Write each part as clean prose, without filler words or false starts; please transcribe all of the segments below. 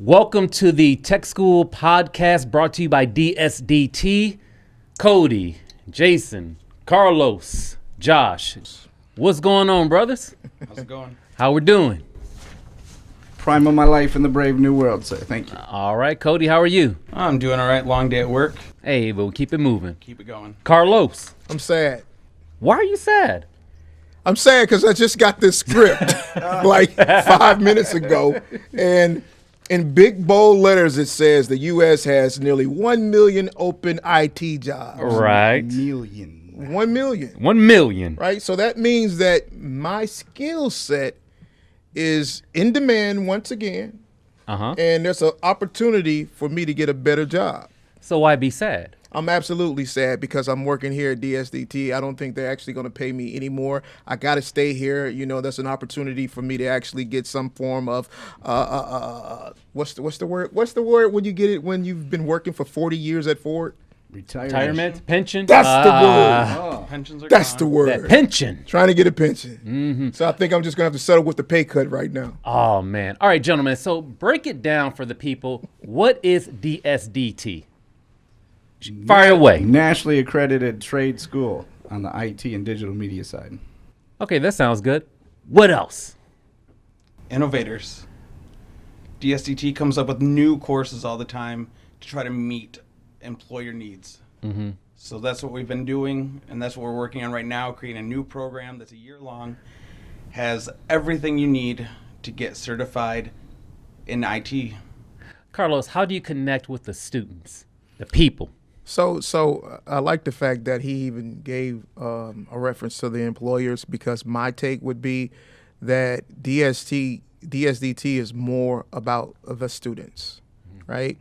Welcome to the Tech School podcast brought to you by DSDT. Cody, Jason, Karlos, Josh. What's going on, brothers? How's it going? How we doing? Prime of my life in the brave new world, sir. Thank you. All right, Cody, how are you? I'm doing all right. Long day at work. Hey, but we'll keep it moving. Keep it going. Carlos, I'm sad. why are you sad? I'm sad because I just got this script like 5 minutes ago, and in big bold letters it says the U.S. has nearly 1 million open IT jobs. Right. 1 million. 1 million. Right? So that means that my skill set is in demand once again, and there's an opportunity for me to get a better job. So why be sad? I'm absolutely sad because I'm working here at DSDT. I don't think they're actually going to pay me anymore. I got to stay here. You know, that's an opportunity for me to actually get some form of what's the word? What's the word when you get it when you've been working for 40 years at Ford? Retirement? Pension? That's the word. Pensions are That's gone. the word. That pension. Trying to get a pension. So I think I'm just going to have to settle with the pay cut right now. Oh, man. All right, gentlemen. So break it down for the people. What is DSDT? Fire away. Nationally accredited trade school on the IT and digital media side. Okay, that sounds good. What else? Innovators. DSDT comes up with new courses all the time to try to meet employer needs. So that's what we've been doing, and that's what we're working on right now, creating a new program that's a year long, has everything you need to get certified in IT. Carlos, how do you connect with the students, the people? So I like the fact that he even gave a reference to the employers, because my take would be that DSDT is more about the students, right?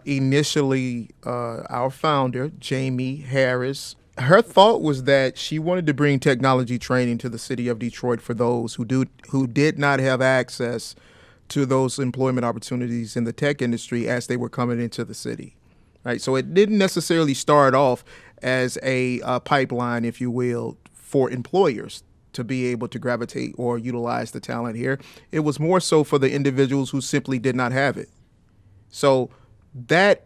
Initially, our founder, Jamie Harris, her thought was that she wanted to bring technology training to the city of Detroit for those who did not have access to those employment opportunities in the tech industry as they were coming into the city. Right, so it didn't necessarily start off as a pipeline, if you will, for employers to be able to gravitate or utilize the talent here. It was more so for the individuals who simply did not have it. So that,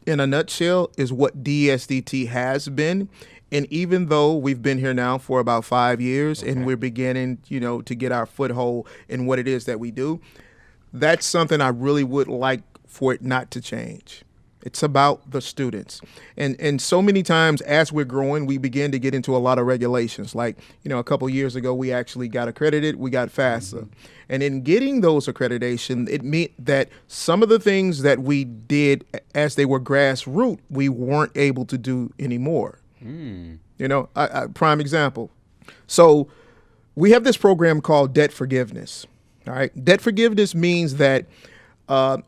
in a nutshell, is what DSDT has been. And even though we've been here now for about 5 years and we're beginning, to get our foothold in what it is that we do, that's something I really would like for it not to change. It's about the students. And so many times as we're growing, we begin to get into a lot of regulations. Like, a couple years ago, we actually got accredited. We got FAFSA. And in getting those accreditation, it meant that some of the things that we did as they were grassroots, we weren't able to do anymore. Prime example. So we have this program called debt forgiveness. All right. Debt forgiveness means that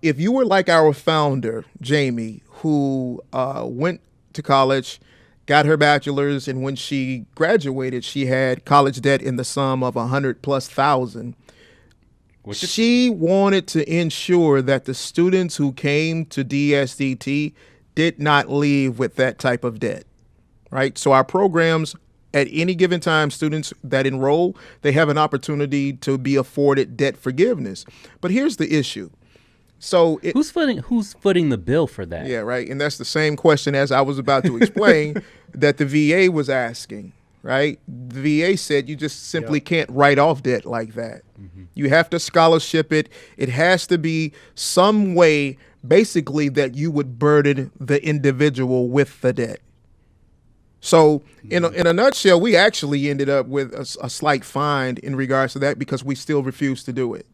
if you were like our founder, Jamie, who went to college, got her bachelor's, and when she graduated, she had college debt in the sum of $100,000+. She wanted to ensure that the students who came to DSDT did not leave with that type of debt, right? So our programs, at any given time, students that enroll, they have an opportunity to be afforded debt forgiveness. But here's the issue. So who's footing the bill for that? Yeah, right. And that's the same question as I was about to explain that the VA was asking, right? The VA said you just simply can't write off debt like that. You have to scholarship it. It has to be some way, basically, that you would burden the individual with the debt. So in a nutshell, we actually ended up with a slight fine in regards to that because we still refused to do it.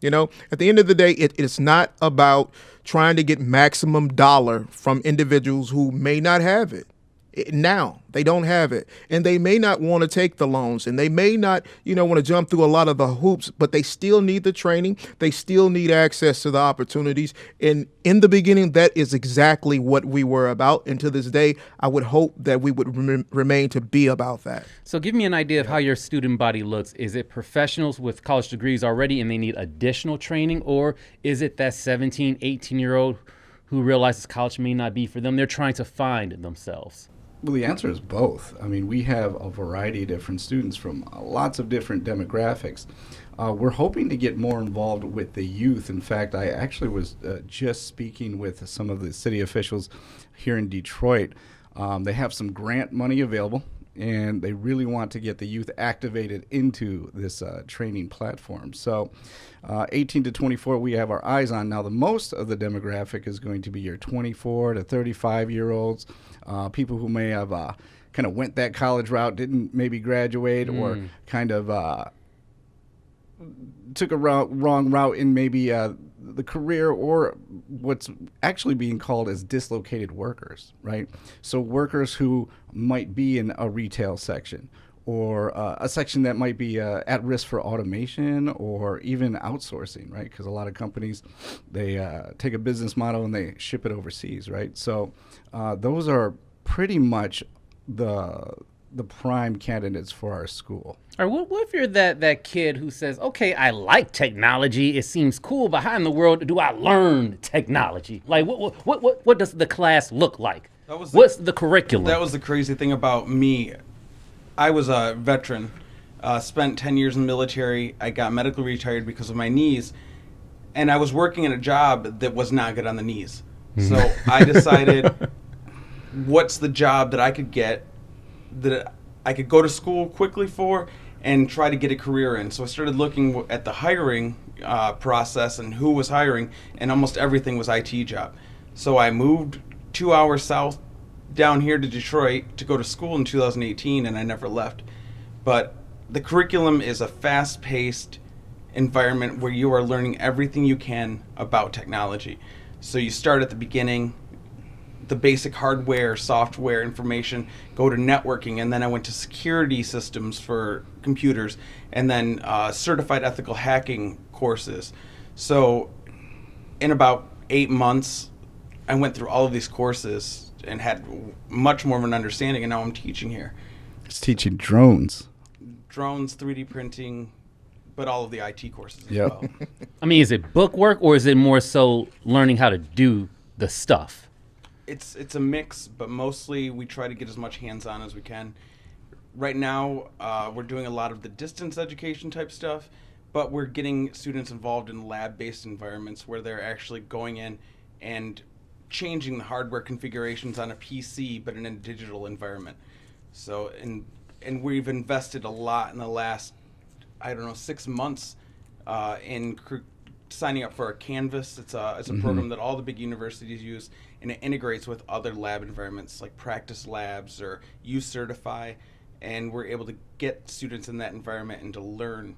At the end of the day, it's not about trying to get maximum dollar from individuals who may not have it. Now they don't have it, and they may not want to take the loans, and they may not, want to jump through a lot of the hoops, but they still need the training. They still need access to the opportunities. And in the beginning, that is exactly what we were about. And to this day, I would hope that we would remain to be about that. So give me an idea of how your student body looks. Is it professionals with college degrees already and they need additional training, or is it that 17, 18-year-old who realizes college may not be for them? They're trying to find themselves. Well, the answer is both. I mean, we have a variety of different students from lots of different demographics. We're hoping to get more involved with the youth. In fact, I actually was just speaking with some of the city officials here in Detroit. They have some grant money available, and they really want to get the youth activated into this training platform. So 18 to 24, we have our eyes on. Now, the most of the demographic is going to be your 24 to 35-year-olds, people who may have kind of went that college route, didn't maybe graduate, or kind of took a wrong route in maybe the career, or what's actually being called as dislocated workers, right? So workers who might be in a retail section, or a section that might be at risk for automation or even outsourcing, right? Because a lot of companies, they take a business model and they ship it overseas, right? So those are pretty much the prime candidates for our school. Or what if you're that kid who says, okay, I like technology, it seems cool, but how in the world do I learn technology? Like, what does the class look like? What's the curriculum? That was the crazy thing about me. I was a veteran, spent 10 years in the military. I got medically retired because of my knees, and I was working in a job that was not good on the knees. So I decided, what's the job that I could get that I could go to school quickly for and try to get a career in. So I started looking at the hiring process and who was hiring, and almost everything was IT job. So I moved 2 hours south down here to Detroit to go to school in 2018, and I never left. But the curriculum is a fast-paced environment where you are learning everything you can about technology. So you start at the beginning, the basic hardware, software information, go to networking, and then I went to security systems for computers, and then certified ethical hacking courses. So in about 8 months, I went through all of these courses and had much more of an understanding, and now I'm teaching here. It's teaching drones. Drones, 3D printing, but all of the IT courses as Yep. well. I mean, is it book work, or is it more so learning how to do the stuff? It's a mix, but mostly we try to get as much hands-on as we can. Right now, we're doing a lot of the distance education type stuff, but we're getting students involved in lab-based environments where they're actually going in and changing the hardware configurations on a PC, but in a digital environment. So, and we've invested a lot in the last, 6 months in signing up for a Canvas. It's a program that all the big universities use, and it integrates with other lab environments like practice labs or U-Certify, and we're able to get students in that environment and to learn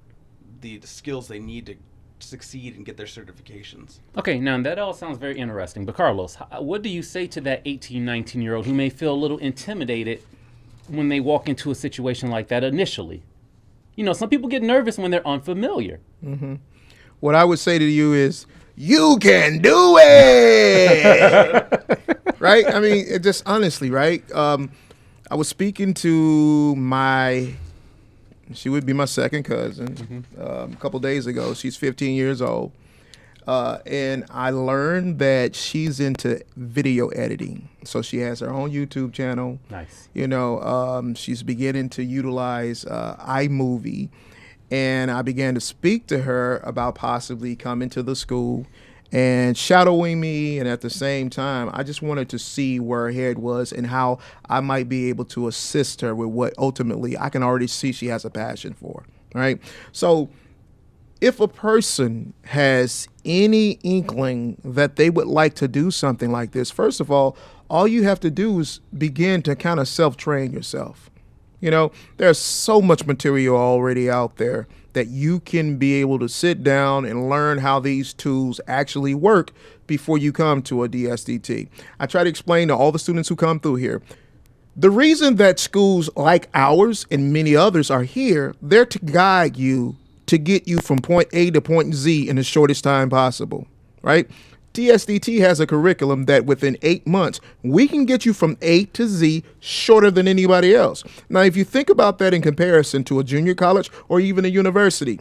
the skills they need to succeed and get their certifications. Okay, now that all sounds very interesting, but Karlos, what do you say to that 18, 19-year-old who may feel a little intimidated when they walk into a situation like that initially? You know, some people get nervous when they're unfamiliar. Mm-hmm. What I would say to you is, you can do it, right? I mean, it just honestly, right? I was speaking to she would be my second cousin, a couple days ago. She's 15 years old. And I learned that she's into video editing. So she has her own YouTube channel. Nice. You know, she's beginning to utilize iMovie. And I began to speak to her about possibly coming to the school and shadowing me. And at the same time, I just wanted to see where her head was and how I might be able to assist her with what ultimately I can already see she has a passion for. Right. So if a person has any inkling that they would like to do something like this, first of all you have to do is begin to kind of self-train yourself. You know, there's so much material already out there that you can be able to sit down and learn how these tools actually work before you come to a DSDT. I try to explain to all the students who come through here, the reason that schools like ours and many others are here, they're to guide you to get you from point A to point Z in the shortest time possible, right? DSDT has a curriculum that within 8 months, we can get you from A to Z shorter than anybody else. Now, if you think about that in comparison to a junior college or even a university,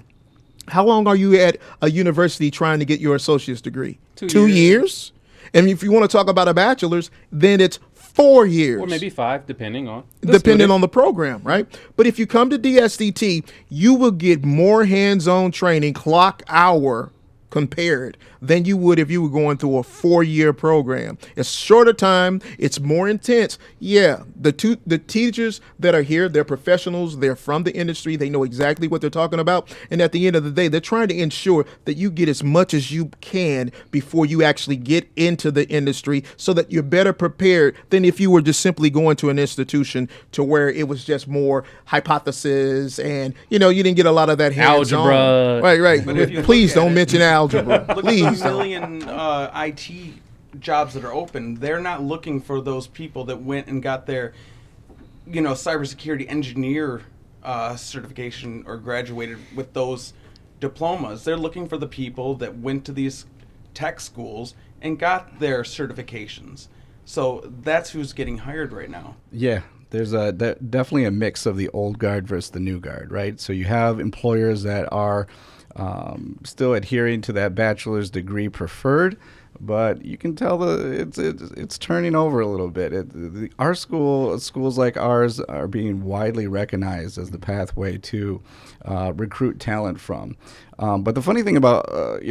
how long are you at a university trying to get your associate's degree? 2 years. And if you want to talk about a bachelor's, then it's 4 years. Or maybe 5, depending on On the program, right? But if you come to DSDT, you will get more hands-on training, clock hour compared than you would if you were going through a 4-year program. It's shorter time. It's more intense. Yeah, the teachers that are here, they're professionals. They're from the industry. They know exactly what they're talking about. And at the end of the day, they're trying to ensure that you get as much as you can before you actually get into the industry so that you're better prepared than if you were just simply going to an institution to where it was just more hypothesis and, you didn't get a lot of that hands-on. Algebra. Right. But if you Please look at don't it- mention algebra. Look Please at the don't. million IT jobs that are open. They're not looking for those people that went and got their, cybersecurity engineer certification or graduated with those diplomas. They're looking for the people that went to these tech schools and got their certifications. So that's who's getting hired right now. Yeah, there's definitely a mix of the old guard versus the new guard, right? So you have employers that are still adhering to that bachelor's degree preferred, but you can tell it's turning over a little bit. Our schools like ours are being widely recognized as the pathway to recruit talent from. But the funny thing about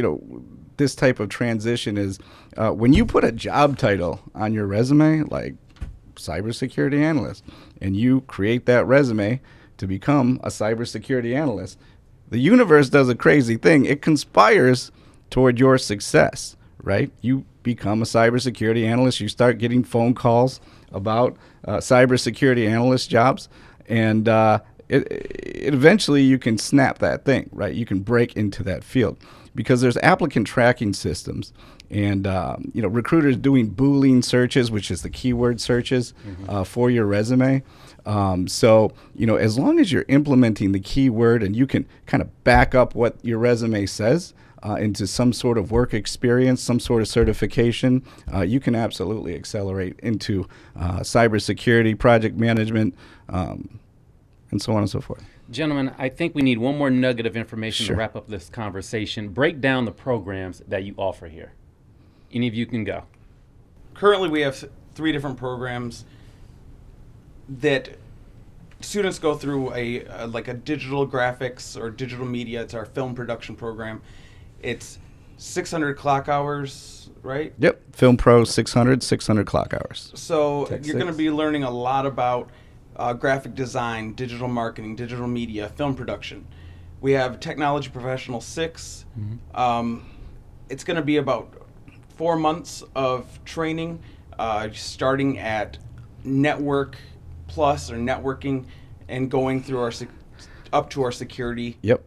this type of transition is when you put a job title on your resume, like cybersecurity analyst, and you create that resume to become a cybersecurity analyst, the universe does a crazy thing. It conspires toward your success, right? You become a cybersecurity analyst. You start getting phone calls about cybersecurity analyst jobs, and it eventually you can snap that thing, right? You can break into that field because there's applicant tracking systems, and recruiters doing Boolean searches, which is the keyword searches for your resume. So as long as you're implementing the keyword and you can kind of back up what your resume says into some sort of work experience, some sort of certification, you can absolutely accelerate into cybersecurity, project management, and so on and so forth. Gentlemen, I think we need one more nugget of information Sure. to wrap up this conversation. Break down the programs that you offer here. Any of you can go. Currently, we have 3 different programs that students go through a digital graphics or digital media. It's our film production program. It's 600 clock hours, right? Yep, Film Pro 600 clock hours. So Tech you're going to 6. be learning a lot about graphic design, digital marketing, digital media, film production. We have Technology Professional 6. It's going to be about 4 months of training, starting at Network Plus or networking and going through up to our security. Yep,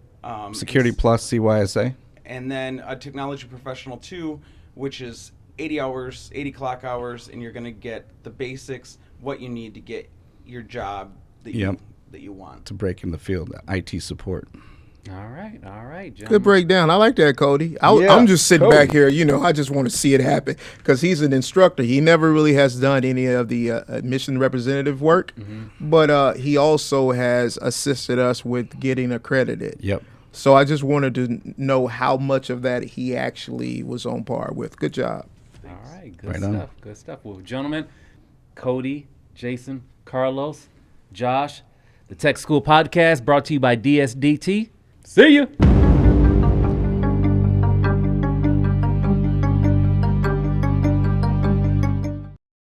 Security Plus CYSA. And then a Technology Professional 2, which is 80 clock hours, and you're going to get the basics, what you need to get your job that you want. To break in the field, IT support. All right, gentlemen. Good breakdown. I like that, Cody. I'm just sitting back here. I just want to see it happen because he's an instructor. He never really has done any of the admission representative work, but he also has assisted us with getting accredited. Yep. So I just wanted to know how much of that he actually was on par with. Good job. All right, Right on. Good stuff. Well, gentlemen, Cody, Jason, Karlos, Josh, the Tech School Podcast brought to you by DSDT. See you.